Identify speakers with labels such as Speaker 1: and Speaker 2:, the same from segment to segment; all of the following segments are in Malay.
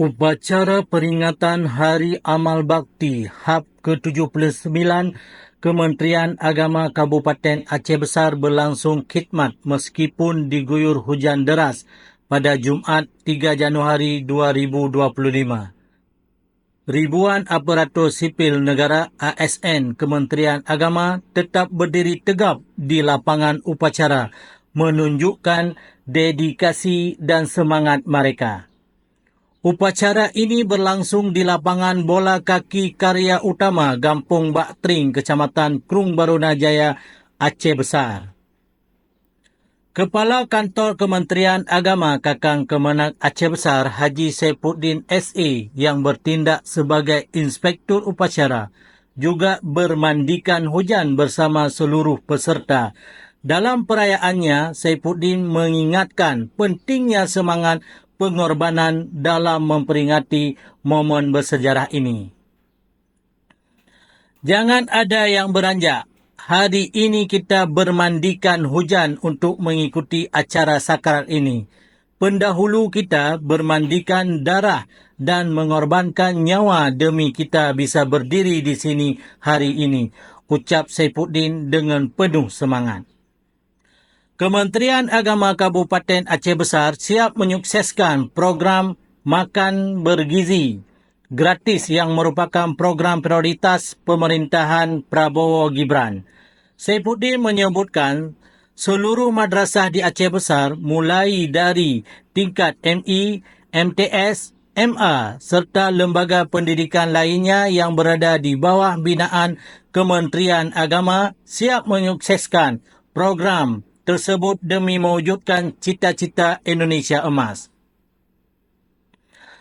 Speaker 1: Upacara peringatan Hari Amal Bakti HAB ke-79 Kementerian Agama Kabupaten Aceh Besar berlangsung khidmat meskipun diguyur hujan deras pada Jumaat 3 Januari 2025. Ribuan aparatur sipil negara ASN Kementerian Agama tetap berdiri tegap di lapangan upacara menunjukkan dedikasi dan semangat mereka. Upacara ini berlangsung di lapangan bola kaki Karya Utama Gampung Bak Tring, Kecamatan Krung Barunajaya, Aceh Besar. Kepala Kantor Kementerian Agama Kakang Kemenak Aceh Besar Haji Saifuddin S.A. yang bertindak sebagai inspektur upacara juga bermandikan hujan bersama seluruh peserta. Dalam perayaannya, Saifuddin mengingatkan pentingnya semangat pengorbanan dalam memperingati momen bersejarah ini. Jangan ada yang beranjak. Hari ini kita bermandikan hujan untuk mengikuti acara sakral ini. Pendahulu kita bermandikan darah dan mengorbankan nyawa demi kita bisa berdiri di sini hari ini, ucap Saifuddin dengan penuh semangat. Kementerian Agama Kabupaten Aceh Besar siap menyukseskan program Makan Bergizi gratis yang merupakan program prioritas pemerintahan Prabowo Gibran. Saifuddin menyebutkan seluruh madrasah di Aceh Besar mulai dari tingkat MI, MTS, MA serta lembaga pendidikan lainnya yang berada di bawah binaan Kementerian Agama siap menyukseskan program tersebut demi mewujudkan cita-cita Indonesia Emas.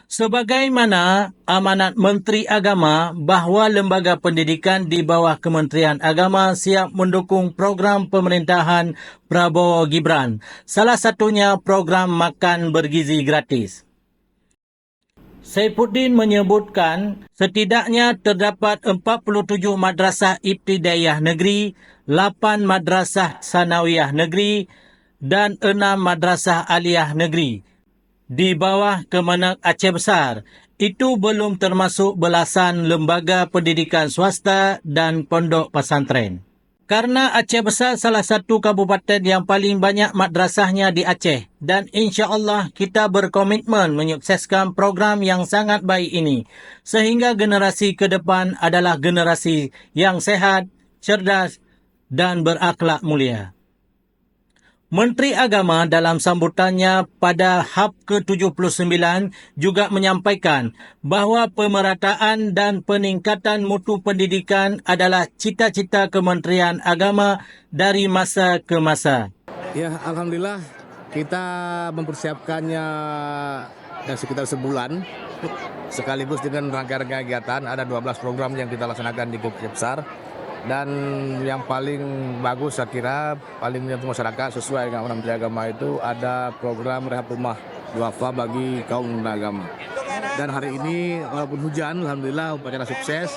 Speaker 1: Sebagaimana amanat Menteri Agama bahawa lembaga pendidikan di bawah Kementerian Agama siap mendukung program pemerintahan Prabowo Gibran, salah satunya program Makan Bergizi gratis. Saifuddin menyebutkan setidaknya terdapat 47 madrasah ibtidaiyah negeri, 8 madrasah sanawiyah negeri dan 6 madrasah aliyah negeri di bawah Kemenak Aceh Besar. Itu belum termasuk belasan lembaga pendidikan swasta dan pondok pesantren. Karena Aceh Besar salah satu kabupaten yang paling banyak madrasahnya di Aceh dan insya-Allah kita berkomitmen menyukseskan program yang sangat baik ini sehingga generasi ke depan adalah generasi yang sehat, cerdas dan berakhlak mulia. Menteri Agama dalam sambutannya pada HAB ke-79 juga menyampaikan bahawa pemerataan dan peningkatan mutu pendidikan adalah cita-cita Kementerian Agama dari masa ke masa.
Speaker 2: Ya, Alhamdulillah kita mempersiapkannya sekitar sebulan sekaligus dengan rangkaian kegiatan. Ada 12 program yang kita laksanakan di Aceh Besar. Dan yang paling bagus saya kira paling untuk masyarakat sesuai dengan Menteri Agama itu ada program rehab rumah duafa bagi kaum agama. Dan hari ini walaupun hujan, alhamdulillah upacara sukses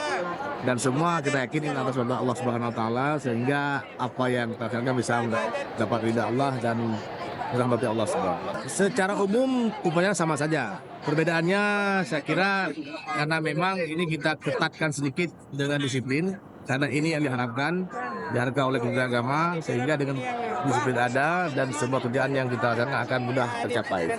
Speaker 2: dan semua kita yakin ini atas perintah Allah Subhanahu Wa Taala sehingga apa yang kita lakukan bisa dapat ridha Allah dan rahmat Allah Subhanahu. Secara umum upacara sama saja. Perbedaannya saya kira karena memang ini kita ketatkan sedikit dengan disiplin. Karena ini yang diharapkan oleh Kementerian Agama sehingga dengan disiplin ada dan semua kerjaan yang kita lakukan akan mudah tercapai.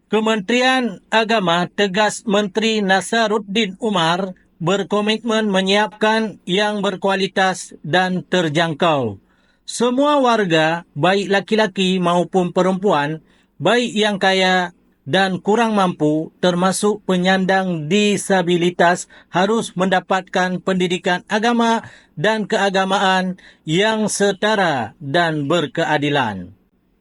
Speaker 1: Kementerian Agama tegas Menteri Nasaruddin Umar berkomitmen menyiapkan yang berkualitas dan terjangkau. Semua warga, baik laki-laki maupun perempuan, baik yang kaya dan kurang mampu termasuk penyandang disabilitas harus mendapatkan pendidikan agama dan keagamaan yang setara dan berkeadilan.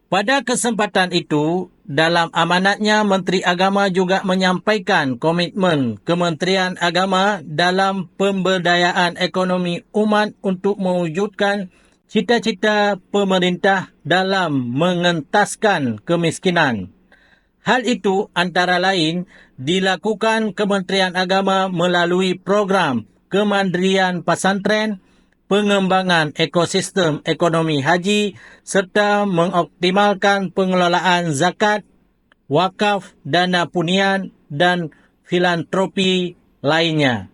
Speaker 1: Pada kesempatan itu, dalam amanatnya Menteri Agama juga menyampaikan komitmen Kementerian Agama dalam pemberdayaan ekonomi umat untuk mewujudkan cita-cita pemerintah dalam mengentaskan kemiskinan. Hal itu antara lain dilakukan Kementerian Agama melalui program Kemandirian Pesantren, pengembangan ekosistem ekonomi haji serta mengoptimalkan pengelolaan zakat, wakaf, dana punian dan filantropi lainnya.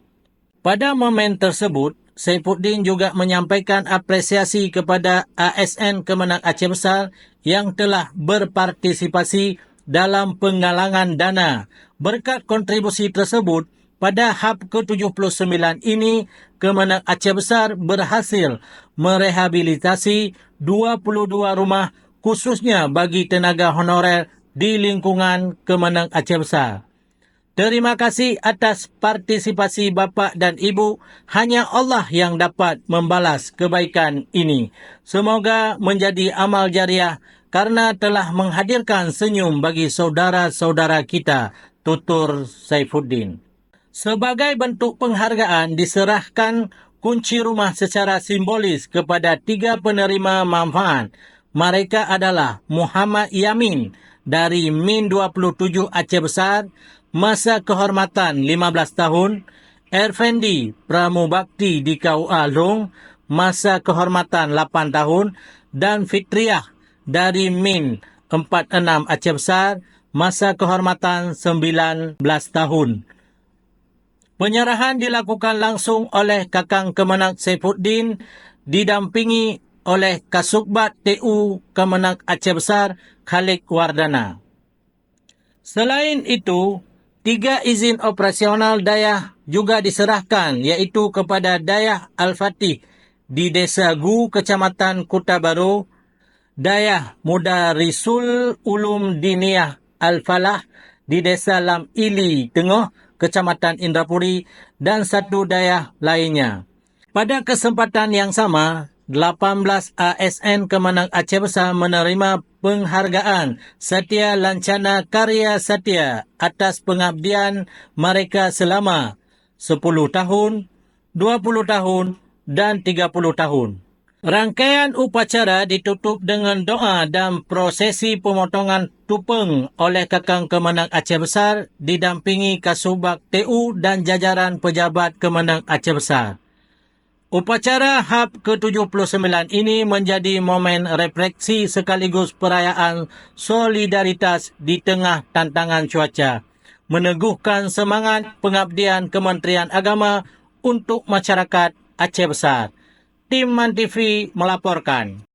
Speaker 1: Pada momen tersebut, Saifuddin juga menyampaikan apresiasi kepada ASN Kemenang Aceh Besar yang telah berpartisipasi dalam penggalangan dana. Berkat kontribusi tersebut, pada HAP ke-79 ini, Kemenang Aceh Besar berhasil merehabilitasi 22 rumah khususnya bagi tenaga honorer di lingkungan Kemenang Aceh Besar. Terima kasih atas partisipasi Bapa dan Ibu. Hanya Allah yang dapat membalas kebaikan ini. Semoga menjadi amal jariah karena telah menghadirkan senyum bagi saudara-saudara kita, tutur Saifuddin. Sebagai bentuk penghargaan diserahkan kunci rumah secara simbolis kepada 3 penerima manfaat. Mereka adalah Muhammad Yamin dari Min 27 Aceh Besar, masa kehormatan 15 tahun, Erfendi Pramubakti di KUA Long, masa kehormatan 8 tahun, dan Fitriah dari Min 46 Aceh Besar, masa kehormatan 19 tahun. Penyerahan dilakukan langsung oleh Kakang Kemenang Saifuddin didampingi oleh Kasubag TU Kemenang Aceh Besar Khalik Wardana. Selain itu, 3 izin operasional dayah juga diserahkan iaitu kepada Dayah Al-Fatih di Desa Gu, Kecamatan Kota Baru, Dayah Mudarisul Ulum Diniyah Al-Falah di Desa Lam Ili Tengah, Kecamatan Indrapuri, dan 1 dayah lainnya. Pada kesempatan yang sama, 18 ASN Kemenang Aceh Besar menerima penghargaan Satya Lancana Karya Satya atas pengabdian mereka selama 10 tahun, 20 tahun, dan 30 tahun. Rangkaian upacara ditutup dengan doa dan prosesi pemotongan tupeng oleh Kakang Kemenang Aceh Besar didampingi Kasubag TU dan jajaran pejabat Kemenang Aceh Besar. Upacara HAP ke-79 ini menjadi momen refleksi sekaligus perayaan solidaritas di tengah tantangan cuaca, meneguhkan semangat pengabdian Kementerian Agama untuk masyarakat Aceh Besar. Tim MAN TV melaporkan.